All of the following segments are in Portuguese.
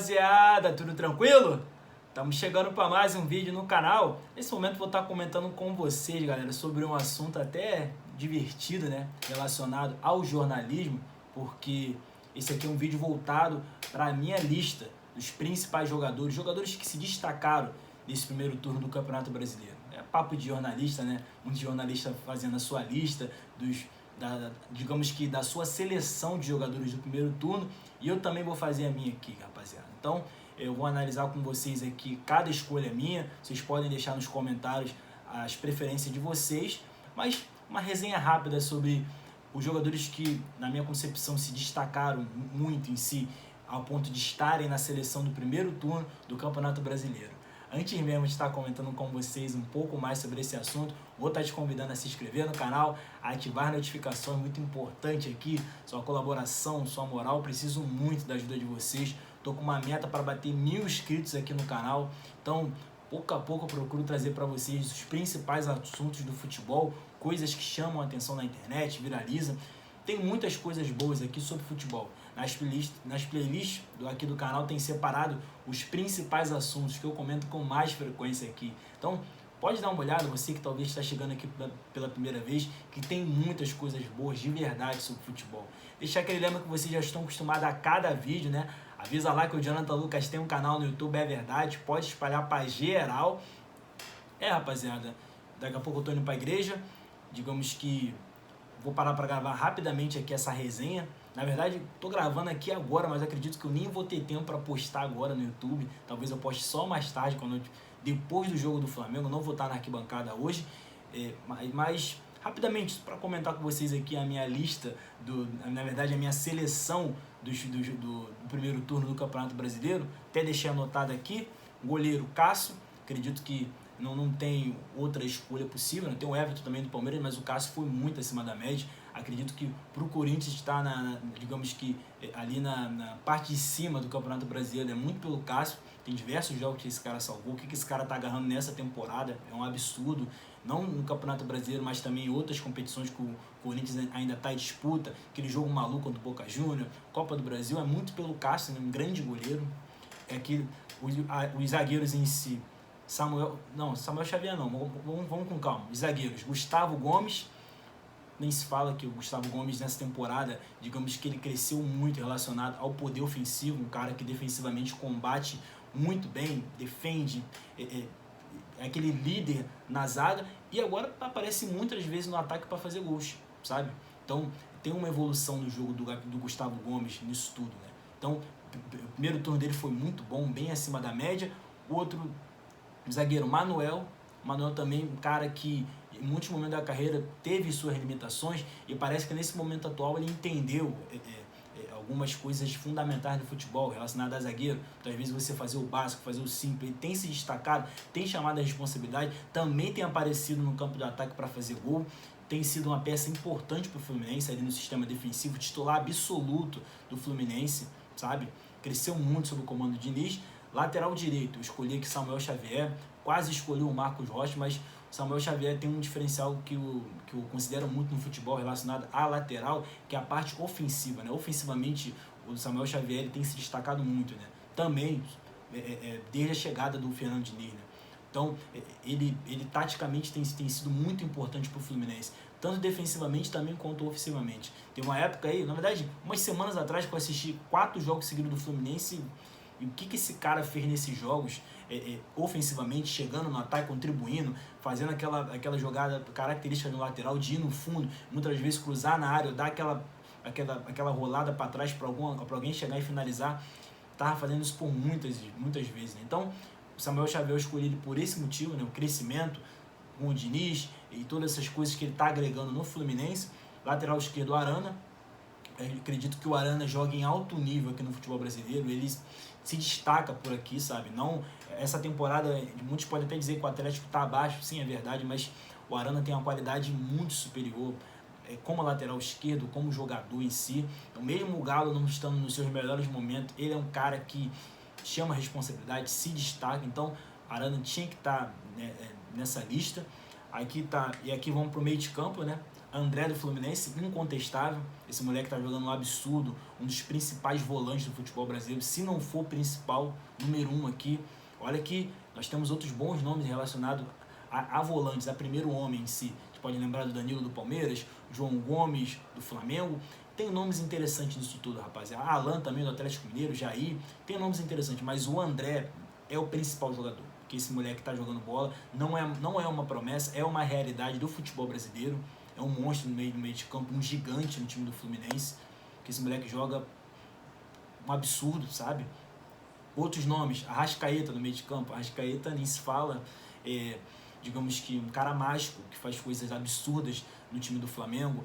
rapaziada, tudo tranquilo? Estamos chegando para mais um vídeo no canal. Nesse momento vou estar comentando com vocês, galera, sobre um assunto até divertido, né? Relacionado ao jornalismo, porque esse aqui é um vídeo voltado para a minha lista dos principais jogadores que se destacaram nesse primeiro turno do Campeonato Brasileiro. É papo de jornalista, né? Um jornalista fazendo a sua lista digamos que da sua seleção de jogadores do primeiro turno, e eu também vou fazer a minha aqui, rapaziada. Então eu vou analisar com vocês aqui cada escolha minha. Vocês podem deixar nos comentários as preferências de vocês, mas uma resenha rápida sobre os jogadores que, na minha concepção, se destacaram muito em si, ao ponto de estarem na seleção do primeiro turno do Campeonato Brasileiro. Antes mesmo de estar comentando com vocês um pouco mais sobre esse assunto, vou estar te convidando a se inscrever no canal, a ativar notificações, muito importante aqui, sua colaboração, sua moral, preciso muito da ajuda de vocês. Estou com uma meta para bater 1000 inscritos aqui no canal, então pouco a pouco eu procuro trazer para vocês os principais assuntos do futebol, coisas que chamam a atenção na internet, viralizam. Tem muitas coisas boas aqui sobre futebol. Nas playlists aqui do canal tem separado os principais assuntos que eu comento com mais frequência aqui. Então pode dar uma olhada, você que talvez está chegando aqui pela primeira vez, que tem muitas coisas boas de verdade sobre futebol. Deixar aquele lembra que vocês já estão acostumados a cada vídeo, né? Avisa lá que o Jonathan Lucas tem um canal no YouTube, é verdade, pode espalhar para geral. Rapaziada, daqui a pouco eu tô indo para a igreja, digamos que vou parar para gravar rapidamente aqui essa resenha. Na verdade, estou gravando aqui agora, mas acredito que eu nem vou ter tempo para postar agora no YouTube. Talvez eu poste só mais tarde, depois do jogo do Flamengo. Não vou estar na arquibancada hoje. Mas rapidamente, para comentar com vocês aqui a minha lista, na verdade a minha seleção do primeiro turno do Campeonato Brasileiro. Até deixei anotado aqui. Goleiro Cássio, acredito que não tem outra escolha possível, não tem o Everton também do Palmeiras, mas o Cássio foi muito acima da média. Acredito que para o Corinthians estar digamos que ali na parte de cima do Campeonato Brasileiro é muito pelo Cássio. Tem diversos jogos que esse cara salvou. O que esse cara está agarrando nessa temporada é um absurdo, não no Campeonato Brasileiro, mas também em outras competições que o Corinthians ainda está em disputa. Aquele jogo maluco contra o Boca Juniors, Copa do Brasil, é muito pelo Cássio, né? Um grande goleiro. Os zagueiros em si, Samuel Xavier não, vamos com calma. Os zagueiros, Gustavo Gomes, nem se fala que o Gustavo Gomes nessa temporada, digamos que ele cresceu muito relacionado ao poder ofensivo, um cara que defensivamente combate muito bem, defende, é aquele líder na zaga, e agora aparece muitas vezes no ataque para fazer gols, sabe? Então tem uma evolução no jogo do Gustavo Gomes nisso tudo, né? Então o primeiro turno dele foi muito bom, bem acima da média. O outro zagueiro, Manuel também, um cara que em muitos momentos da carreira teve suas limitações, e parece que nesse momento atual ele entendeu algumas coisas fundamentais do futebol relacionadas a zagueiro. Então, às vezes você fazer o básico, fazer o simples. Ele tem se destacado, tem chamado a responsabilidade, também tem aparecido no campo de ataque para fazer gol, tem sido uma peça importante para o Fluminense ali no sistema defensivo, titular absoluto do Fluminense, sabe? Cresceu muito sob o comando de Diniz. Lateral direito, eu escolhi aqui Samuel Xavier, quase escolhi o Marcos Rocha, mas Samuel Xavier tem um diferencial que eu considero muito no futebol relacionado à lateral, que é a parte ofensiva, né? Ofensivamente, o Samuel Xavier ele tem se destacado muito, né? Também desde a chegada do Fernando Diniz, né? Então, ele taticamente tem sido muito importante para o Fluminense, tanto defensivamente também quanto ofensivamente. Tem uma época aí, na verdade, umas semanas atrás, que eu assisti 4 jogos seguidos do Fluminense. E o que esse cara fez nesses jogos, ofensivamente, chegando no ataque, contribuindo, fazendo aquela jogada característica no lateral, de ir no fundo, muitas vezes cruzar na área, dar aquela rolada para trás para alguém chegar e finalizar. Estava fazendo isso por muitas vezes, né? Então, o Samuel Xavier escolhido por esse motivo, né? O crescimento com o Diniz e todas essas coisas que ele está agregando no Fluminense. Lateral esquerdo, Arana. Eu acredito que o Arana joga em alto nível aqui no futebol brasileiro, ele se destaca por aqui, sabe? Não, essa temporada, muitos podem até dizer que o Atlético está abaixo, sim, é verdade, mas o Arana tem uma qualidade muito superior, como lateral esquerdo, como jogador em si. Então, mesmo o Galo não estando nos seus melhores momentos, ele é um cara que chama a responsabilidade, se destaca. Então, Arana tinha que estar nessa lista. E aqui vamos para o meio de campo, né? André do Fluminense, incontestável. Esse moleque tá jogando um absurdo, um dos principais volantes do futebol brasileiro, se não for o principal, número 1 aqui. Olha que nós temos outros bons nomes relacionados a volantes, a primeiro homem em si. A gente pode lembrar do Danilo do Palmeiras, João Gomes do Flamengo. Tem nomes interessantes nisso tudo, rapaziada. Alan também do Atlético Mineiro, Jair. Tem nomes interessantes, mas o André é o principal jogador. Porque esse moleque tá jogando bola, não é uma promessa, é uma realidade do futebol brasileiro. É um monstro no meio de campo, um gigante no time do Fluminense. Que esse moleque joga um absurdo, sabe? Outros nomes, Arrascaeta no meio de campo. Arrascaeta nem se fala, digamos que um cara mágico, que faz coisas absurdas no time do Flamengo.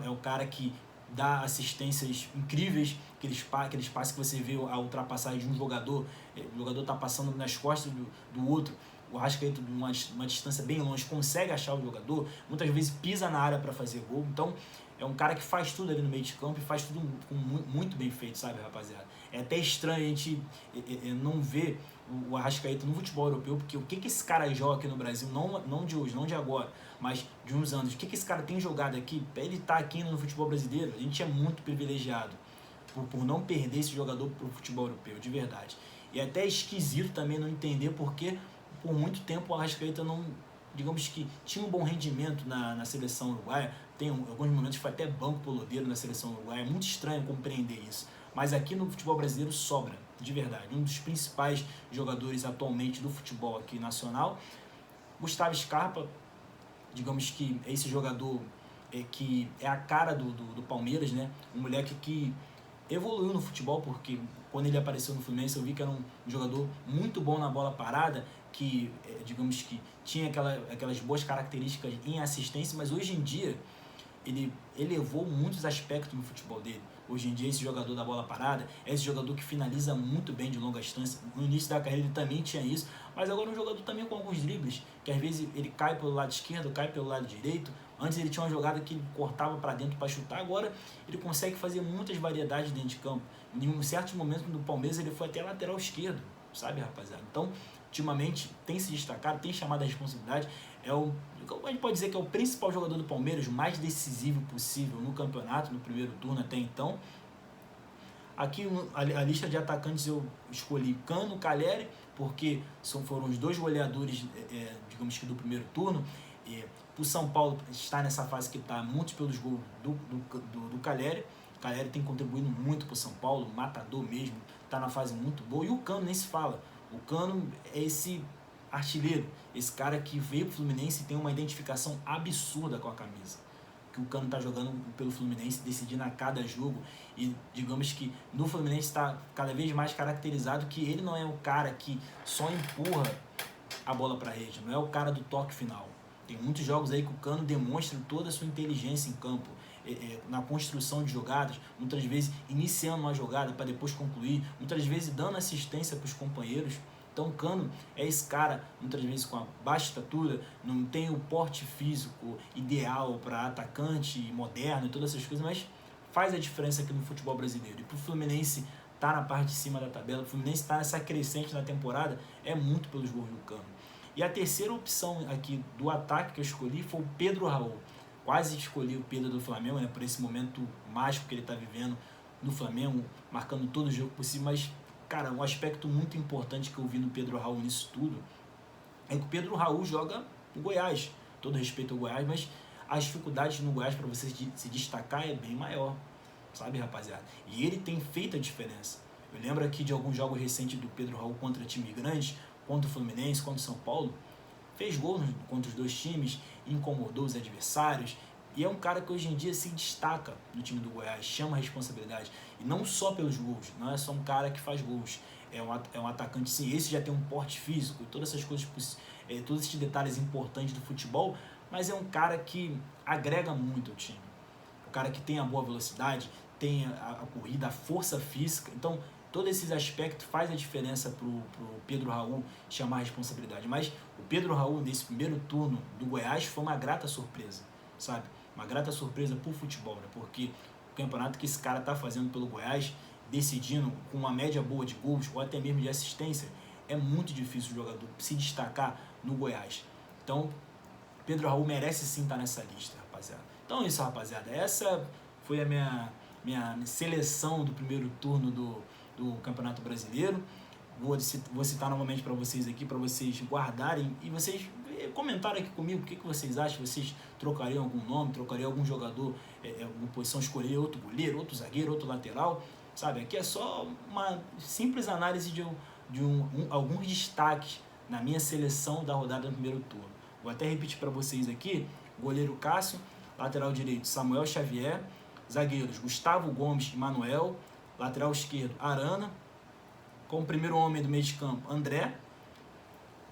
É o cara que dá assistências incríveis, aqueles passes que você vê a ultrapassagem de um jogador, o jogador tá passando nas costas do outro, o Arrascaeta de uma distância bem longe consegue achar o jogador, muitas vezes pisa na área para fazer gol. Então é um cara que faz tudo ali no meio de campo e faz tudo muito bem feito, sabe, rapaziada? É até estranho a gente não ver o Arrascaeta no futebol europeu, porque o que esse cara joga aqui no Brasil, não de hoje, não de agora, mas de uns anos, o que esse cara tem jogado aqui, pra ele estar aqui no futebol brasileiro, a gente é muito privilegiado por não perder esse jogador pro futebol europeu, de verdade. E é até esquisito também não entender porque por muito tempo o Arrascaeta não, digamos que tinha um bom rendimento na seleção uruguaia, tem alguns momentos que foi até banco polodeiro na seleção uruguaia, é muito estranho compreender isso, mas aqui no futebol brasileiro sobra, de verdade, um dos principais jogadores atualmente do futebol aqui nacional. Gustavo Scarpa, digamos que é esse jogador que é a cara do Palmeiras, né? Um moleque que evoluiu no futebol, porque quando ele apareceu no Fluminense eu vi que era um jogador muito bom na bola parada, que digamos que tinha aquelas boas características em assistência, mas hoje em dia ele elevou muitos aspectos no futebol dele. Hoje em dia esse jogador da bola parada é esse jogador que finaliza muito bem de longa distância. No início da carreira ele também tinha isso, mas agora é um jogador também com alguns dribles, que às vezes ele cai pelo lado esquerdo, cai pelo lado direito. Antes ele tinha uma jogada que ele cortava para dentro para chutar, agora ele consegue fazer muitas variedades dentro de campo. Em um certo momento no Palmeiras ele foi até lateral esquerdo, sabe, rapaziada? Então, ultimamente tem se destacado, tem chamado a responsabilidade, a gente pode dizer que é o principal jogador do Palmeiras, o mais decisivo possível no campeonato, no primeiro turno até então. Aqui a lista de atacantes eu escolhi Cano, Calleri, porque foram os dois goleadores, digamos que do primeiro turno. O São Paulo está nessa fase que está muito pelos gols do Calleri. O Calleri tem contribuído muito para o São Paulo, matador mesmo, está na fase muito boa. E o Cano nem se fala. O Cano é esse artilheiro, esse cara que veio pro Fluminense e tem uma identificação absurda com a camisa. Que o Cano tá jogando pelo Fluminense, decidindo a cada jogo. E digamos que no Fluminense está cada vez mais caracterizado que ele não é o cara que só empurra a bola para a rede, não é o cara do toque final. Tem muitos jogos aí que o Cano demonstra toda a sua inteligência em campo, na construção de jogadas, muitas vezes iniciando uma jogada para depois concluir, muitas vezes dando assistência para os companheiros. Então o Cano é esse cara, muitas vezes com a baixa estatura, não tem o porte físico ideal para atacante moderno e todas essas coisas, mas faz a diferença aqui no futebol brasileiro. E para o Fluminense estar na parte de cima da tabela, o Fluminense está nessa crescente na temporada, é muito pelos gols do Cano. E a terceira opção aqui do ataque que eu escolhi foi o Pedro Raul. Quase escolhi o Pedro do Flamengo, né, por esse momento mágico que ele está vivendo no Flamengo, marcando todo o jogo possível, mas cara, um aspecto muito importante que eu vi no Pedro Raul nisso tudo é que o Pedro Raul joga no Goiás, todo respeito ao Goiás, mas as dificuldades no Goiás para você se destacar é bem maior, sabe, rapaziada? E ele tem feito a diferença. Eu lembro aqui de alguns jogos recentes do Pedro Raul contra time grande, contra o Fluminense, contra o São Paulo, fez gol contra os dois times, incomodou os adversários, e é um cara que hoje em dia se destaca no time do Goiás, chama a responsabilidade. E não só pelos gols, não é só um cara que faz gols. É um atacante, sim, esse já tem um porte físico, todas essas coisas, todos esses detalhes importantes do futebol, mas é um cara que agrega muito ao time. O cara que tem a boa velocidade, tem a corrida, a força física. Então, todos esses aspectos faz a diferença pro Pedro Raul chamar a responsabilidade. Mas o Pedro Raul, nesse primeiro turno do Goiás, foi uma grata surpresa, sabe? Uma grata surpresa pro futebol, né? Porque o campeonato que esse cara tá fazendo pelo Goiás, decidindo com uma média boa de gols ou até mesmo de assistência, é muito difícil o jogador se destacar no Goiás. Então, Pedro Raul merece sim estar nessa lista, rapaziada. Então, Então é isso, rapaziada. Essa foi a minha seleção do primeiro turno do Campeonato Brasileiro. Vou citar novamente para vocês aqui, para vocês guardarem e vocês comentarem aqui comigo o que vocês acham. Vocês trocariam algum nome, trocariam algum jogador, alguma posição, escolher outro goleiro, outro zagueiro, outro lateral, sabe? Aqui é só uma simples análise de alguns destaques na minha seleção da rodada do primeiro turno. Vou até repetir para vocês aqui: goleiro Cássio, lateral direito Samuel Xavier, zagueiros Gustavo Gomes e Manuel, lateral esquerdo Arana, como primeiro homem do meio de campo André,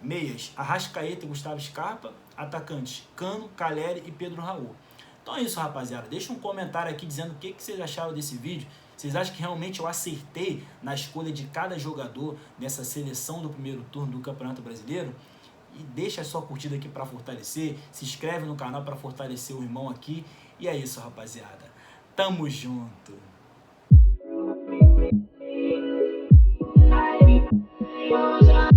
meias Arrascaeta e Gustavo Scarpa, atacantes Cano, Caleri e Pedro Raul. Então é isso, rapaziada. Deixa um comentário aqui dizendo o que vocês acharam desse vídeo. Vocês acham que realmente eu acertei na escolha de cada jogador nessa seleção do primeiro turno do Campeonato Brasileiro? E deixa a sua curtida aqui para fortalecer, se inscreve no canal para fortalecer o irmão aqui. E é isso, rapaziada. Tamo junto. Close